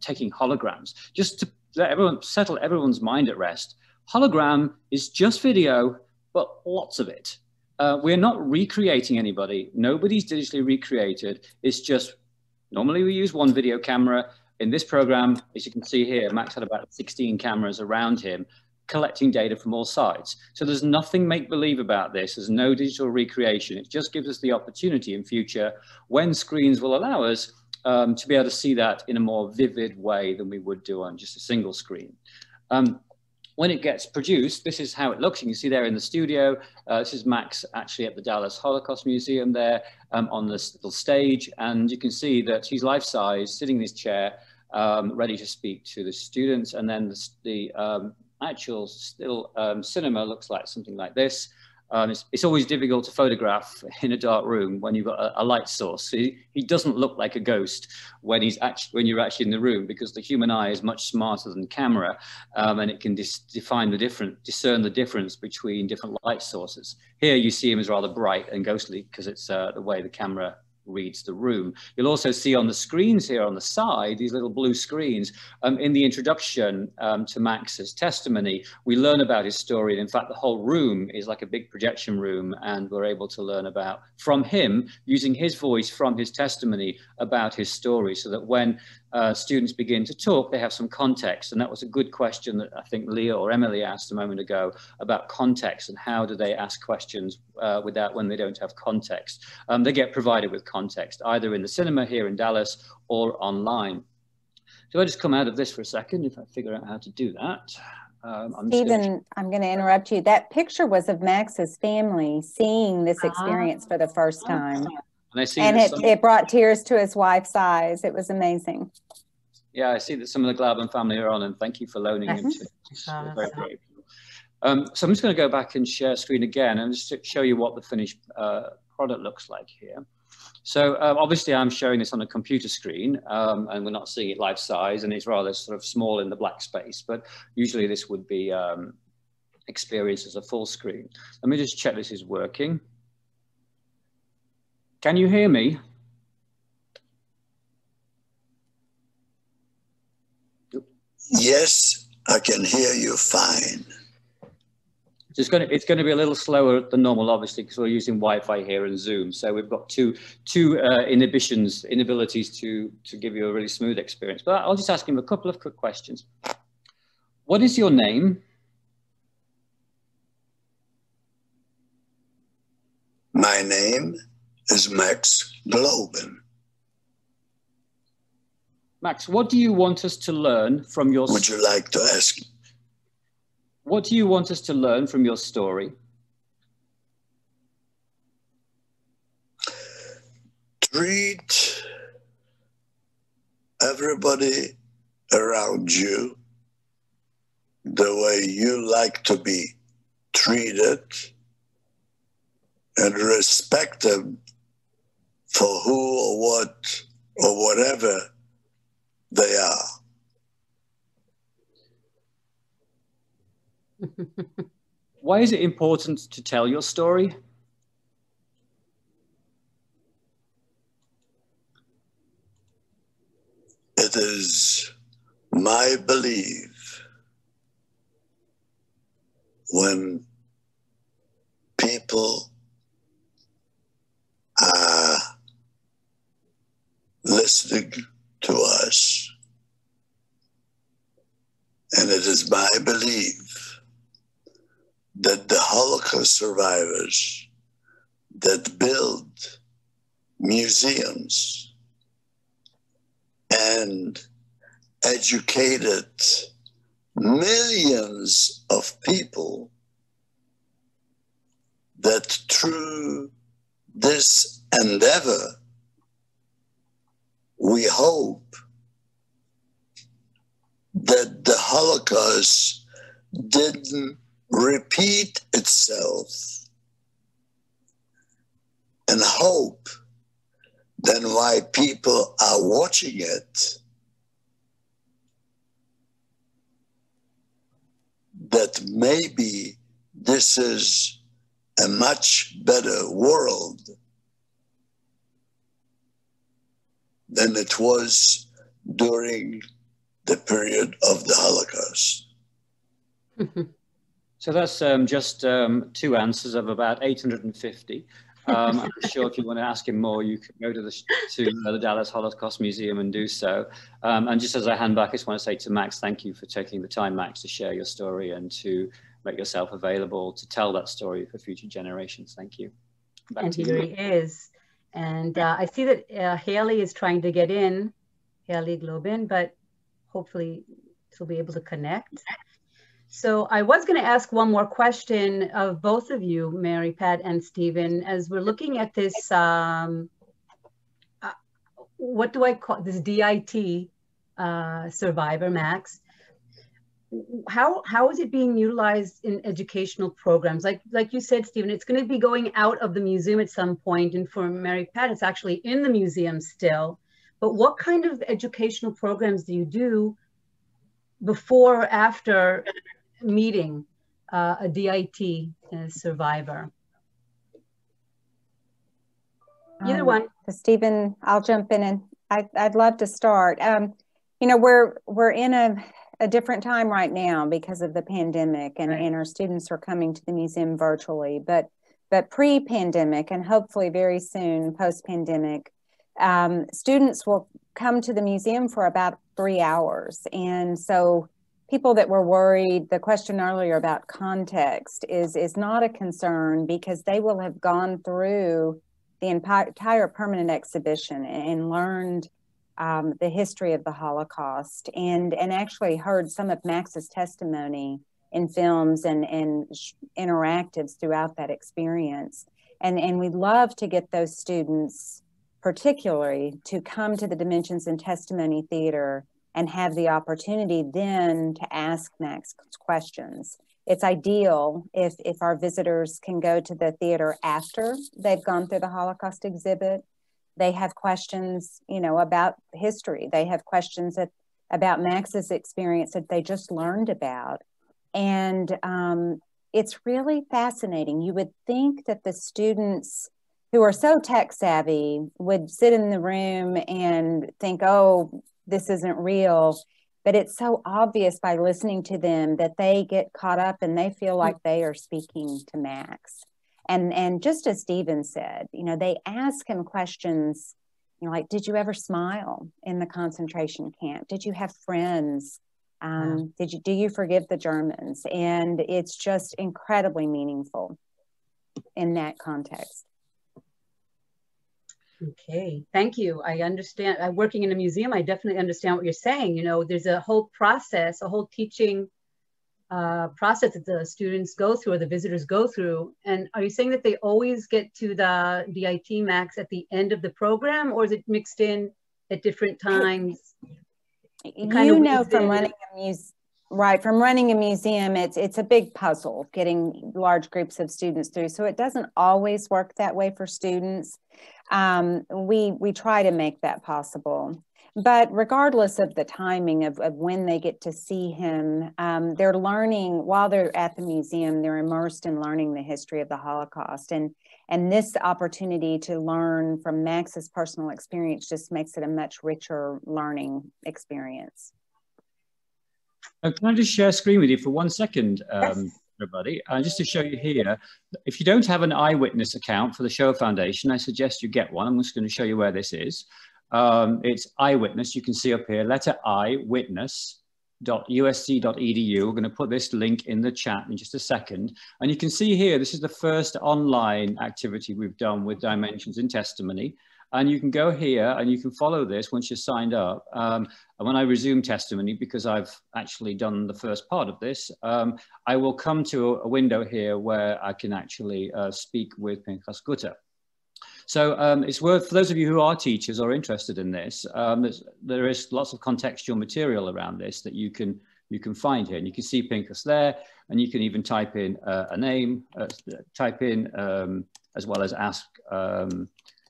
taking holograms. Just to let settle everyone's mind at rest, hologram is just video, but lots of it. We're not recreating anybody. Nobody's digitally recreated. It's just, normally we use 1 video camera. In this program, as you can see here, Max had about 16 cameras around him, collecting data from all sides. So there's nothing make-believe about this. There's no digital recreation. It just gives us the opportunity in future, when screens will allow us, to be able to see that in a more vivid way than we would do on just a single screen. When it gets produced, this is how it looks. You can see there in the studio. This is Max actually at the Dallas Holocaust Museum there on this little stage. And you can see that he's life-size, sitting in his chair, ready to speak to the students. And then the actual still cinema looks like something like this. It's always difficult to photograph in a dark room when you've got a light source. He doesn't look like a ghost when you're actually in the room, because the human eye is much smarter than camera, and it can discern the difference between different light sources. Here you see him as rather bright and ghostly because it's the way the camera reads the room. You'll also see on the screens here on the side, these little blue screens, in the introduction to Max's testimony, we learn about his story. And in fact, the whole room is like a big projection room, and we're able to learn about, from him, using his voice from his testimony, about his story, so that when students begin to talk, they have some context. And that was a good question that I think Leah or Emily asked a moment ago about context and how do they ask questions when they don't have context. They get provided with context, either in the cinema here in Dallas or online. So I just come out of this for a second, if I figure out how to do that. Stephen, I'm going to interrupt you. That picture was of Max's family seeing this experience for the first time. And it brought tears to his wife's eyes. It was amazing. Yeah, I see that some of the Glauben family are on, and thank you for loaning him to. Very grateful. So I'm just going to go back and share screen again and just show you what the finished product looks like here. So obviously I'm showing this on a computer screen, and we're not seeing it life size, and it's rather sort of small in the black space, but usually this would be experienced as a full screen. Let me just check this is working. Can you hear me? Yes, I can hear you fine. It's going to be a little slower than normal, obviously, because we're using Wi-Fi here and Zoom. So we've got two inabilities to give you a really smooth experience. But I'll just ask him a couple of quick questions. What is your name? My name is Max Glauben. Max, what do you want us to learn from your... Would you like to ask? What do you want us to learn from your story? Treat everybody around you the way you like to be treated, and respect them for who or what or whatever they are. Why is it important to tell your story? It is my belief when people are listening to us, and it is my belief that the Holocaust survivors that build museums and educated millions of people, that through this endeavor, we hope that the Holocaust didn't repeat itself, and hope, then why people are watching it, that maybe this is a much better world than it was during the period of the Holocaust. So that's just two answers of about 850. I'm sure if you want to ask him more, you can go to the Dallas Holocaust Museum and do so. And just as I hand back, I just want to say to Max, thank you for taking the time, Max, to share your story and to make yourself available to tell that story for future generations. Thank you. Back And to here you. he is. And I see that Haley is trying to get in, Haley Glauben, but hopefully she'll be able to connect. So I was going to ask one more question of both of you, Mary, Pat, and Stephen, as we're looking at this, what do I call this DIT survivor, Max? How is it being utilized in educational programs? Like you said, Stephen, it's going to be going out of the museum at some point, and for Mary Pat, it's actually in the museum still. But what kind of educational programs do you do before or after meeting a DIT survivor? Either one. Stephen, I'll jump in, and I'd love to start. You know, we're in a different time right now because of the pandemic, and, right. and our students are coming to the museum virtually, but pre-pandemic, and hopefully very soon post-pandemic, students will come to the museum for about 3 hours. And so people that were worried, the question earlier about context is not a concern, because they will have gone through the entire permanent exhibition and learned the history of the Holocaust, and actually heard some of Max's testimony in films and interactives throughout that experience. And we'd love to get those students particularly to come to the Dimensions and Testimony Theater and have the opportunity then to ask Max questions. It's ideal if our visitors can go to the theater after they've gone through the Holocaust exhibit. They have questions, you know, about history. They have questions about Max's experience that they just learned about. And it's really fascinating. You would think that the students who are so tech savvy would sit in the room and think, oh, this isn't real. But it's so obvious by listening to them that they get caught up and they feel like they are speaking to Max. And just as Stephen said, you know, they ask him questions, you know, like, did you ever smile in the concentration camp? Did you have friends? Do you forgive the Germans? And it's just incredibly meaningful in that context. Okay, thank you. I understand. Working in a museum, I definitely understand what you're saying. You know, there's a whole process, a whole teaching process that the students go through or the visitors go through. And are you saying that they always get to the DIT Max at the end of the program, or is it mixed in at different times? You know, from running a museum, right? From running a museum, it's a big puzzle getting large groups of students through. So it doesn't always work that way for students. We try to make that possible. But regardless of the timing of when they get to see him, they're learning while they're at the museum, they're immersed in learning the history of the Holocaust. And this opportunity to learn from Max's personal experience just makes it a much richer learning experience. Can I just share screen with you for 1 second, Yes. everybody? Just to show you here, if you don't have an eyewitness account for the Shoah Foundation, I suggest you get one. I'm just going to show you where this is. It's eyewitness. You can see up here, letter I, witness.usc.edu. We're going to put this link in the chat in just a second. And you can see here, this is the first online activity we've done with Dimensions in Testimony. And you can go here and you can follow this once you're signed up. And when I resume testimony, because I've actually done the first part of this, I will come to a window here where I can actually speak with Pinchas Gutter. So it's worth, for those of you who are teachers or interested in this, there is lots of contextual material around this that you can you can find here. And you can see Pincus there, and you can even type in a name, as well as ask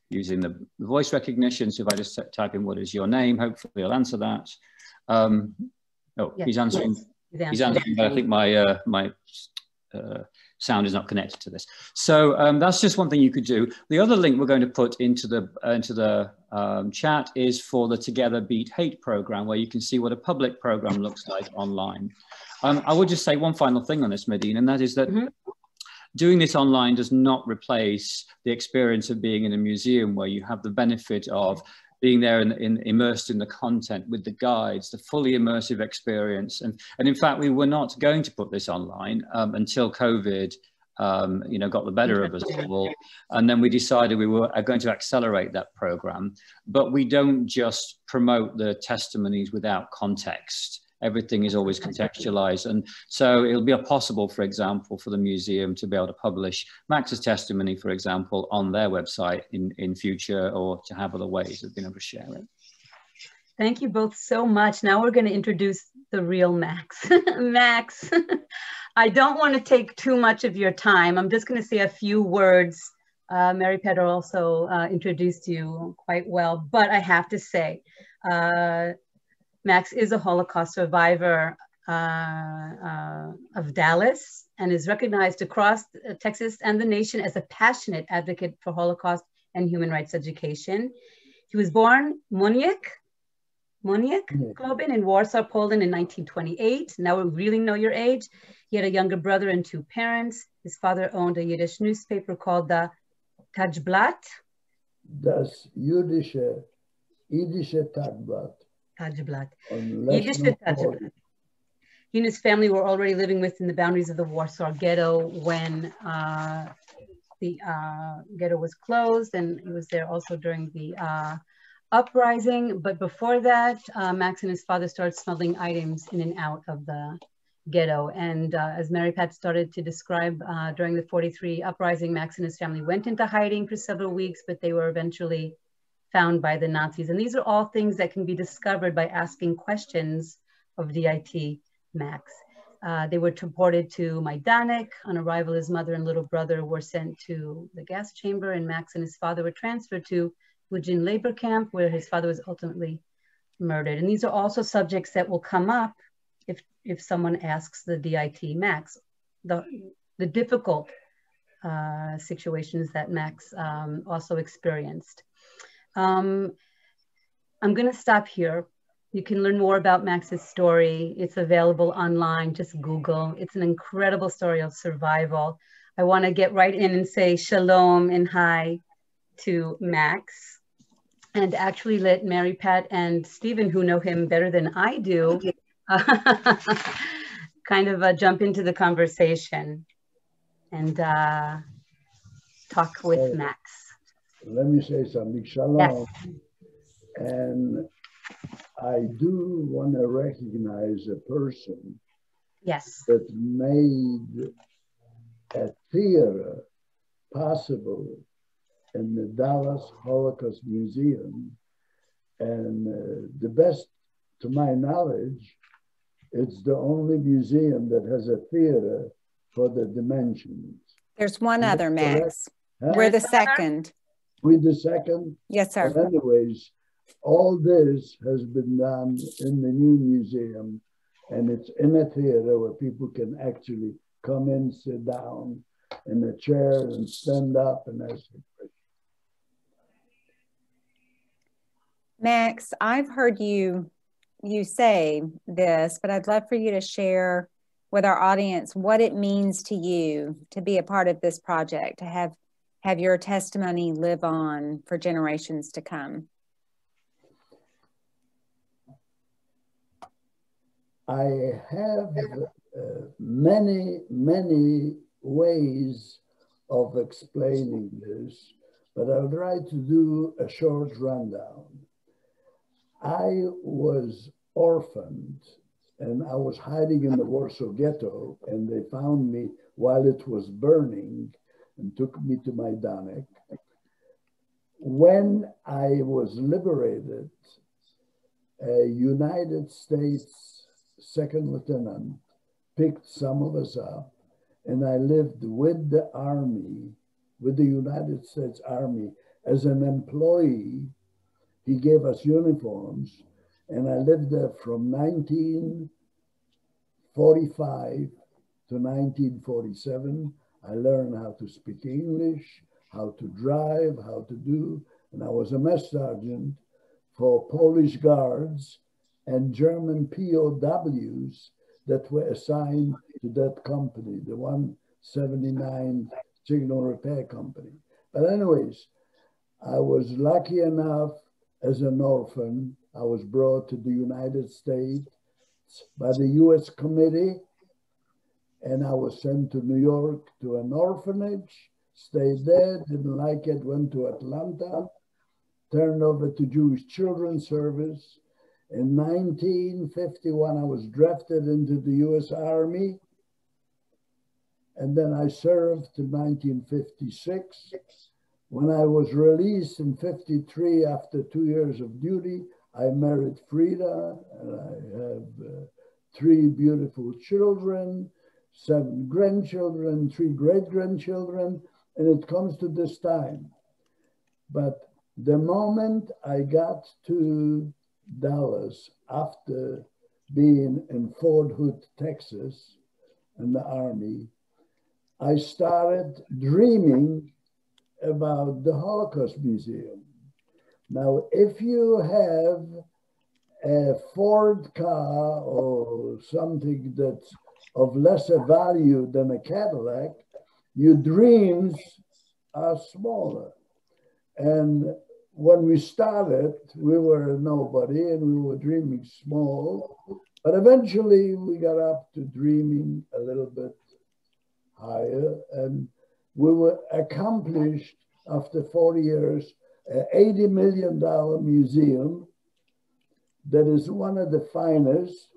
using the voice recognition. So if I just type in what is your name, hopefully it'll answer that. Yes, he's answering. Yes, he's answering, but I think my sound is not connected to this. So that's just one thing you could do. The other link we're going to put into the chat is for the Together Beat Hate program, where you can see what a public program looks like online. I would just say one final thing on this, Medine, and that is that doing this online does not replace the experience of being in a museum, where you have the benefit of being there and immersed in the content with the guides, the fully immersive experience. And in fact, we were not going to put this online until COVID got the better of us all. And then we decided we were going to accelerate that program. But we don't just promote the testimonies without context. Everything is always contextualized. And so it'll be possible, for example, for the museum to be able to publish Max's testimony, for example, on their website in future, or to have other ways of being able to share it. Thank you both so much. Now we're going to introduce the real Max. Max, I don't want to take too much of your time. I'm just going to say a few words. Mary Pat also introduced you quite well, but I have to say, Max is a Holocaust survivor of Dallas, and is recognized across Texas and the nation as a passionate advocate for Holocaust and human rights education. He was born Glauben in Warsaw, Poland in 1928. Now we really know your age. He had a younger brother and two parents. His father owned a Yiddish newspaper called the Tageblatt. Das Jüdische Tageblatt. Tageblatt. Yiddish Tageblatt. He and his family were already living within the boundaries of the Warsaw Ghetto when the ghetto was closed, and he was there also during the uprising. But before that, Max and his father started smuggling items in and out of the ghetto. And as Mary Pat started to describe, during the 43 uprising, Max and his family went into hiding for several weeks, but they were eventually found by the Nazis. And these are all things that can be discovered by asking questions of DIT Max. They were deported to Majdanek. On arrival, his mother and little brother were sent to the gas chamber, and Max and his father were transferred to Wujin labor camp, where his father was ultimately murdered. And these are also subjects that will come up if someone asks the DIT Max, the difficult situations that Max also experienced. I'm going to stop here. You can learn more about Max's story. It's available online. Just Google. It's an incredible story of survival. I want to get right in and say shalom and hi to Max, and actually let Mary Pat and Stephen, who know him better than I do, kind of jump into the conversation and talk with Max. Let me say something. Shalom. Yes. And I do want to recognize a person that made a theater possible in the Dallas Holocaust Museum. And the best, to my knowledge, it's the only museum that has a theater for the dimensions. There's one other, Max. Huh? We're the second. We're the second? Yes, sir. But anyways, all this has been done in the new museum, and it's in a theater where people can actually come in, sit down in a chair and stand up and ask a question. Max, I've heard you say this, but I'd love for you to share with our audience what it means to you to be a part of this project, to have your testimony live on for generations to come. I have many ways of explaining this, but I'll try to do a short rundown. I was orphaned and I was hiding in the Warsaw Ghetto, and they found me while it was burning and took me to Majdanek. When I was liberated, a United States second lieutenant, picked some of us up, and I lived with the Army, with the United States Army as an employee. He gave us uniforms, and I lived there from 1945 to 1947. I learned how to speak English, how to drive, how to do, and I was a mess sergeant for Polish guards and German POWs that were assigned to that company, the 179 Signal Repair Company. But anyways, I was lucky enough as an orphan. I was brought to the United States by the U.S. Committee, and I was sent to New York to an orphanage, stayed there, didn't like it, went to Atlanta, turned over to Jewish Children's Service. In 1951, I was drafted into the U.S. Army, and then I served to 1956. When I was released in 53 after 2 years of duty, I married Frida, and I have 3 beautiful children, 7 grandchildren, 3 great-grandchildren, and it comes to this time. But the moment I got to Dallas after being in Fort Hood, Texas, in the Army, I started dreaming about the Holocaust Museum. Now, if you have a Ford car or something that's of lesser value than a Cadillac, your dreams are smaller. And when we started, we were a nobody and we were dreaming small, but eventually we got up to dreaming a little bit higher, and we were accomplished after 40 years, an $80 million museum that is one of the finest.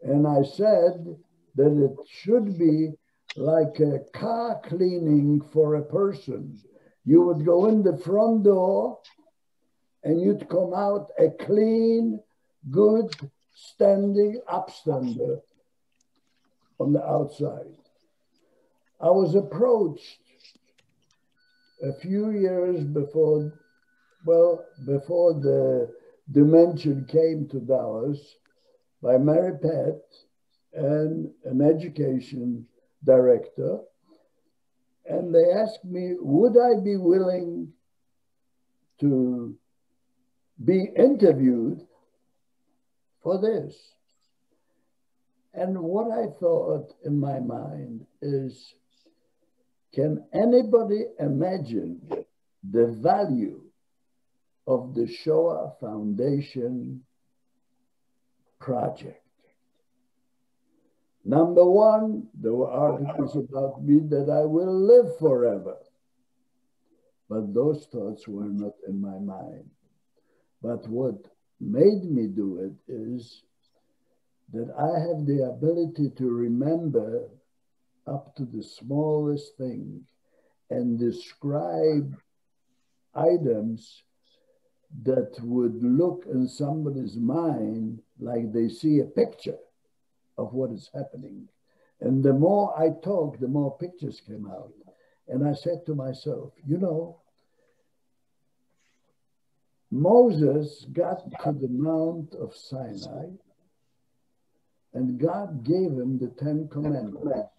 And I said that it should be like a car cleaning for a person. You would go in the front door and you'd come out a clean, good, standing upstander on the outside. I was approached a few years before the dimension came to Dallas by Mary Pat and an education director. And they asked me, would I be willing to be interviewed for this? And what I thought in my mind is, can anybody imagine the value of the Shoah Foundation project? Number one, there were articles about me that I will live forever. But those thoughts were not in my mind. But what made me do it is that I have the ability to remember up to the smallest thing and describe items that would look in somebody's mind like they see a picture of what is happening. And the more I talked, the more pictures came out. And I said to myself, you know, Moses got to the Mount of Sinai and God gave him the 10 Commandments.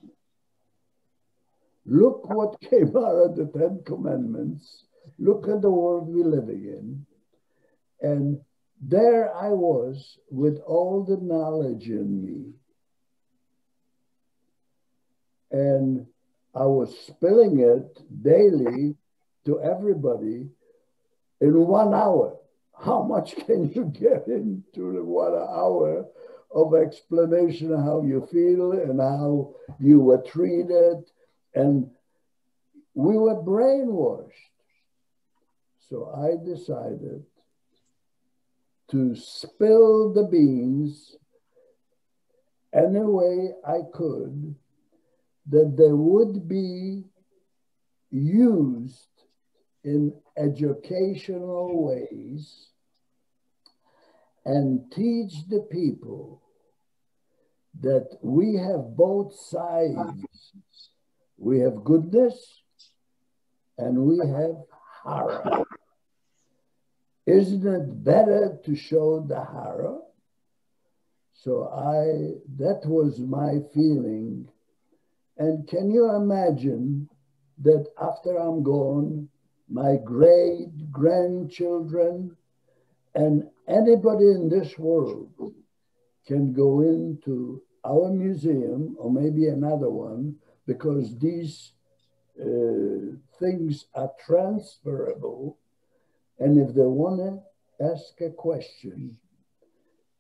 Look what came out of the 10 Commandments. Look at the world we're living in. And there I was with all the knowledge in me. And I was spilling it daily to everybody in 1 hour. How much can you get into the 1 hour of explanation of how you feel and how you were treated? And we were brainwashed. So I decided to spill the beans any way I could that they would be used in educational ways and teach the people that we have both sides. We have goodness and we have horror. Isn't it better to show the horror? So that was my feeling. And can you imagine that after I'm gone, my great-grandchildren and anybody in this world can go into our museum or maybe another one, because these things are transferable. And if they want to ask a question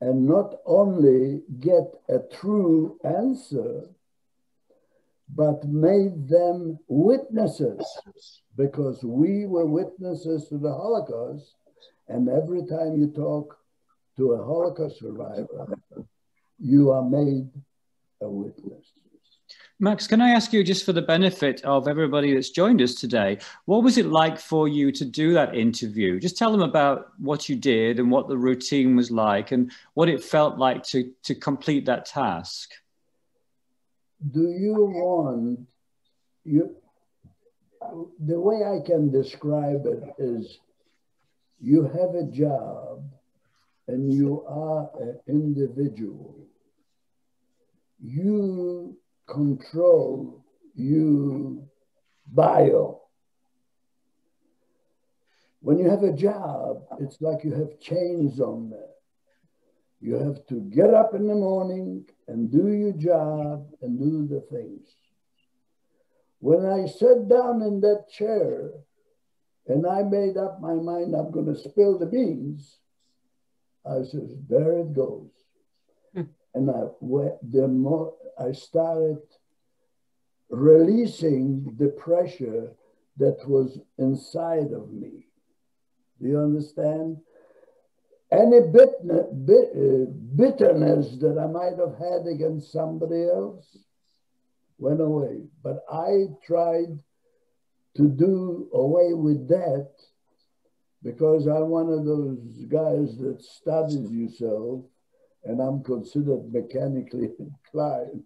and not only get a true answer, but made them witnesses, because we were witnesses to the Holocaust. And every time you talk to a Holocaust survivor, you are made a witness. Max, can I ask you, just for the benefit of everybody that's joined us today, what was it like for you to do that interview? Just tell them about what you did and what the routine was like and what it felt like to complete that task. Do you want, the way I can describe it is, you have a job and you are an individual. You control your bio. When you have a job, it's like you have chains on there. You have to get up in the morning and do your job and do the things. When I sat down in that chair and I made up my mind I'm going to spill the beans, I said, there it goes. And the more I started releasing the pressure that was inside of me. Do you understand? Any bitterness that I might have had against somebody else went away. But I tried to do away with that, because I'm one of those guys that studies yourself, and I'm considered mechanically inclined.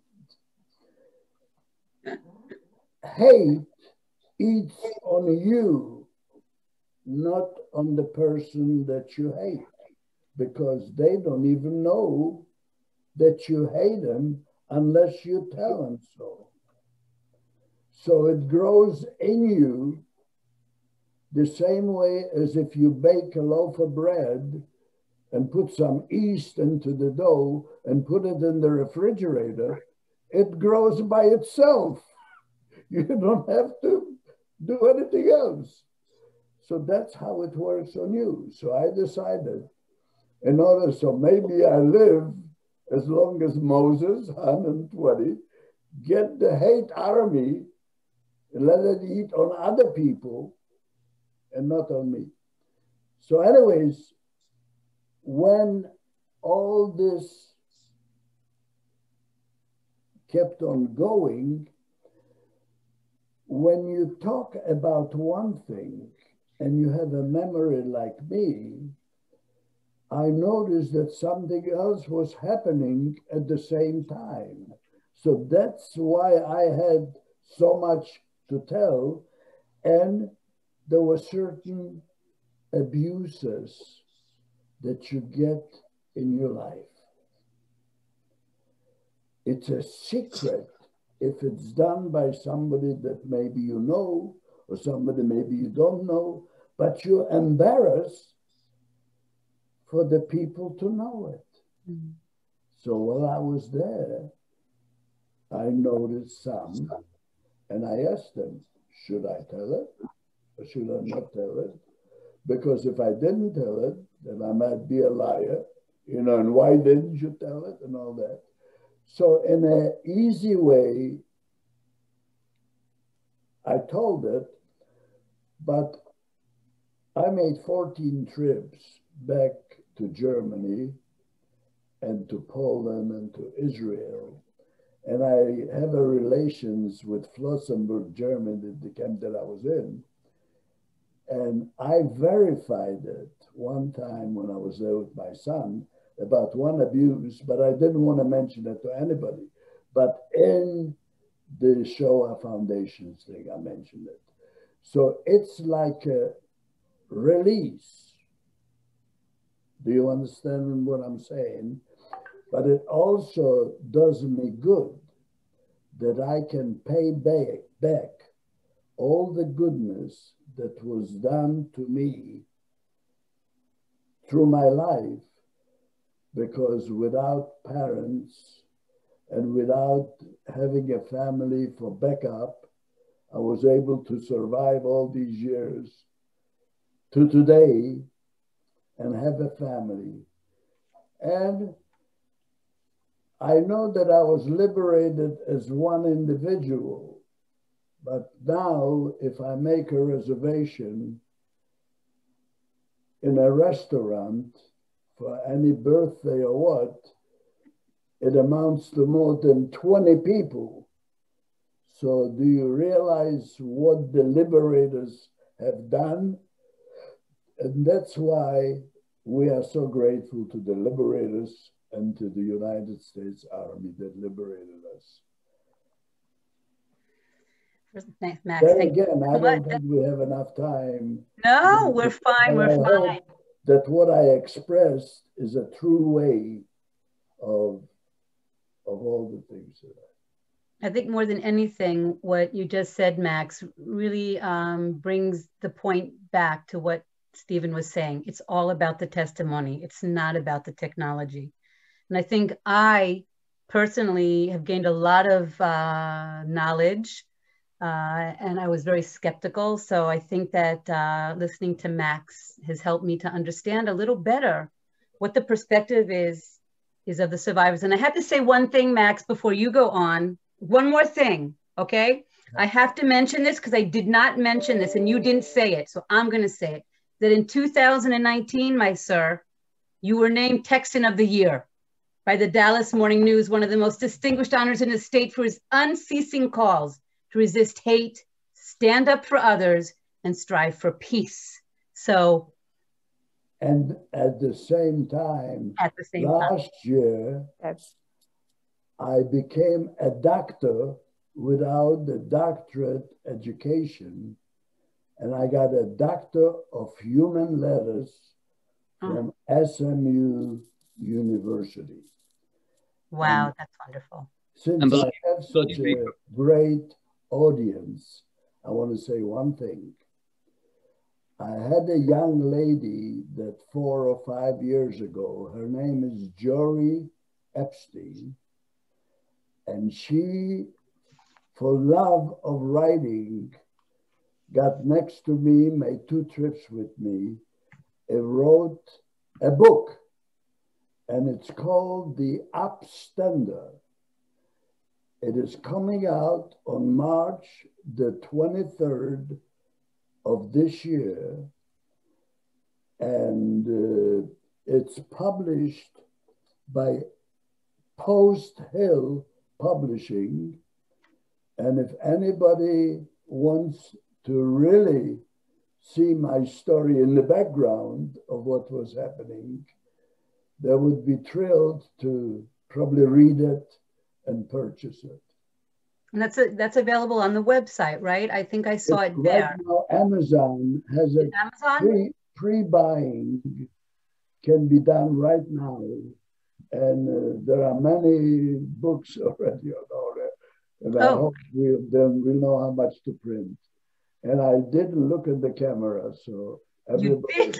Hate eats on you, not on the person that you hate, because they don't even know that you hate them unless you tell them so. So it grows in you the same way as if you bake a loaf of bread and put some yeast into the dough and put it in the refrigerator, it grows by itself. You don't have to do anything else. So that's how it works on you. So I decided, in order, so maybe I live as long as Moses, 120, get the hate out of me, and let it eat on other people and not on me. So anyways, when all this kept on going, when you talk about one thing and you have a memory like me, I noticed that something else was happening at the same time. So that's why I had so much to tell. And there were certain abuses that you get in your life. It's a secret if it's done by somebody that maybe you know or somebody maybe you don't know, but you're embarrassed for the people to know it. Mm-hmm. So while I was there, I noticed some, and I asked them, should I tell it or should I not tell it? Because if I didn't tell it, then I might be a liar, you know, and why didn't you tell it and all that? So in an easy way, I told it, but I made 14 trips back to Germany and to Poland and to Israel. And I have a relations with Flossenburg, Germany, the camp that I was in. And I verified it one time when I was there with my son, about one abuse, but I didn't want to mention it to anybody. But in the Shoah Foundations thing, I mentioned it. So it's like a release. Do you understand what I'm saying? But it also does me good that I can pay back all the goodness that was done to me through my life, because without parents and without having a family for backup, I was able to survive all these years to today and have a family. And I know that I was liberated as one individual, but now if I make a reservation in a restaurant for any birthday or what, it amounts to more than 20 people. So do you realize what the liberators have done? And that's why we are so grateful to the liberators and to the United States Army that liberated us. Thanks, Max. Then again, I don't think we have enough time. No, we're fine, we're fine. That what I expressed is a true way of all the things that I think more than anything, what you just said, Max, really brings the point back to what Stephen was saying. It's all about the testimony. It's not about the technology. And I think I personally have gained a lot of knowledge and I was very skeptical. So I think that listening to Max has helped me to understand a little better what the perspective is of the survivors. And I have to say one thing, Max, before you go on. One more thing, okay? I have to mention this because I did not mention this and you didn't say it, so I'm gonna say it. That in 2019, my sir, you were named Texan of the Year by the Dallas Morning News, one of the most distinguished honors in the state for his unceasing calls to resist hate, stand up for others, and strive for peace. So. And at the same time, last year, I became a doctor without the doctorate education, and I got a Doctor of Human Letters from SMU University. Wow, and that's wonderful. Since I have such a great audience, I want to say one thing. I had a young lady that 4 or 5 years ago, her name is Jory Epstein, and she, for love of writing, got next to me, made 2 trips with me, and wrote a book, and it's called The Upstander. It is coming out on March the 23rd of this year, and it's published by Post Hill Publishing. And if anybody wants to really see my story in the background of what was happening, they would be thrilled to probably read it and purchase it. And that's available on the website, right? I think I saw it there. Right now, Amazon has a pre-buying can be done right now. And there are many books already on order. And I hope we'll know how much to print. And I didn't look at the camera, so everybody.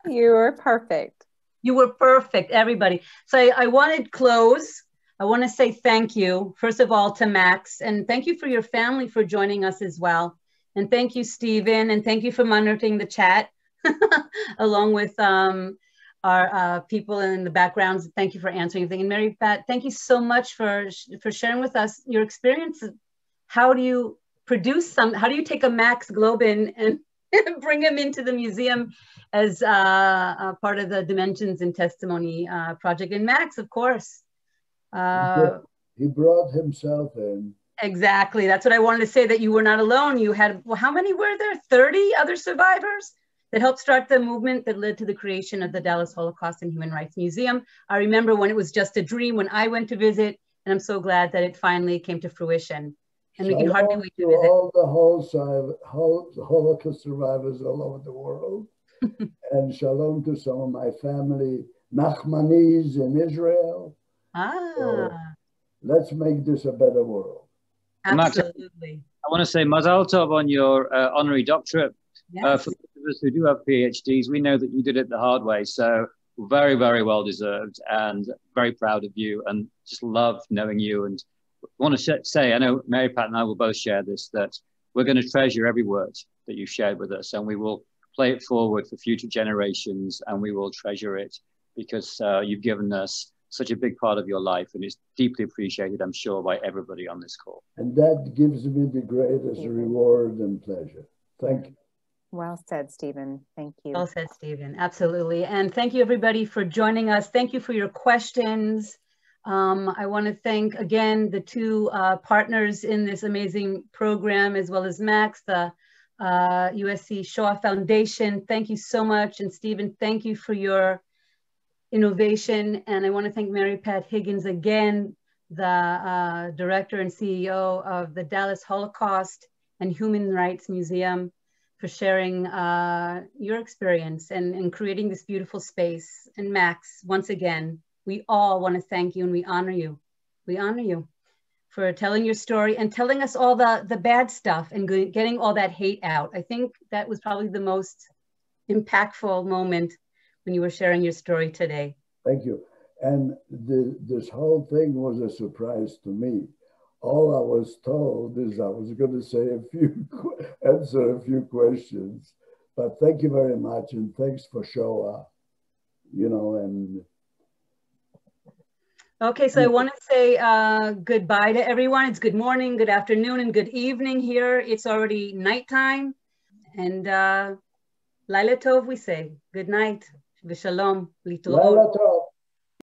You were perfect. You were perfect, everybody. So I wanted to close. I want to say thank you, first of all, to Max, and thank you for your family for joining us as well. And thank you, Stephen, and thank you for monitoring the chat, along with our people in the backgrounds. Thank you for answering everything. And Mary Pat, thank you so much for sharing with us your experience. How do you produce how do you take a Max Glauben and bring him into the museum as a part of the Dimensions and Testimony project? And Max, of course. He brought himself in. Exactly. That's what I wanted to say, that you were not alone. You had, well, how many were there? 30 other survivors? that helped start the movement that led to the creation of the Dallas Holocaust and Human Rights Museum. I remember when it was just a dream when I went to visit, and I'm so glad that it finally came to fruition. And we can hardly wait to visit. All the Holocaust survivors all over the world. And shalom to some of my family, Nachmanis in Israel. So let's make this a better world. Absolutely. I want to say Mazal Tov on your honorary doctorate. Yes. For those of us who do have PhDs, we know that you did it the hard way. So very, very well deserved and very proud of you and just love knowing you. And I want to say, I know Mary Pat and I will both share this, that we're going to treasure every word that you've shared with us, and we will play it forward for future generations, and we will treasure it because you've given us such a big part of your life, and it's deeply appreciated, I'm sure, by everybody on this call. And that gives me the greatest reward and pleasure. Thank you. Well said, Stephen. Thank you. Well said, Stephen. Absolutely. And thank you, everybody, for joining us. Thank you for your questions. I want to thank, again, the two partners in this amazing program, as well as Max, the USC Shoah Foundation. Thank you so much. And Stephen, thank you for your innovation. And I want to thank Mary Pat Higgins again, the director and CEO of the Dallas Holocaust and Human Rights Museum, for sharing your experience and creating this beautiful space. And Max, once again, we all want to thank you and we honor you. We honor you for telling your story and telling us all the bad stuff and getting all that hate out. I think that was probably the most impactful moment when you were sharing your story today. Thank you. And this whole thing was a surprise to me. All I was told is I was going to say answer a few questions, but thank you very much. And thanks for Shoah, and. Okay, so I want to say goodbye to everyone. It's good morning, good afternoon, and good evening here. It's already nighttime. And Laila Tov, we say. Good night. V'shalom. Laila Tov.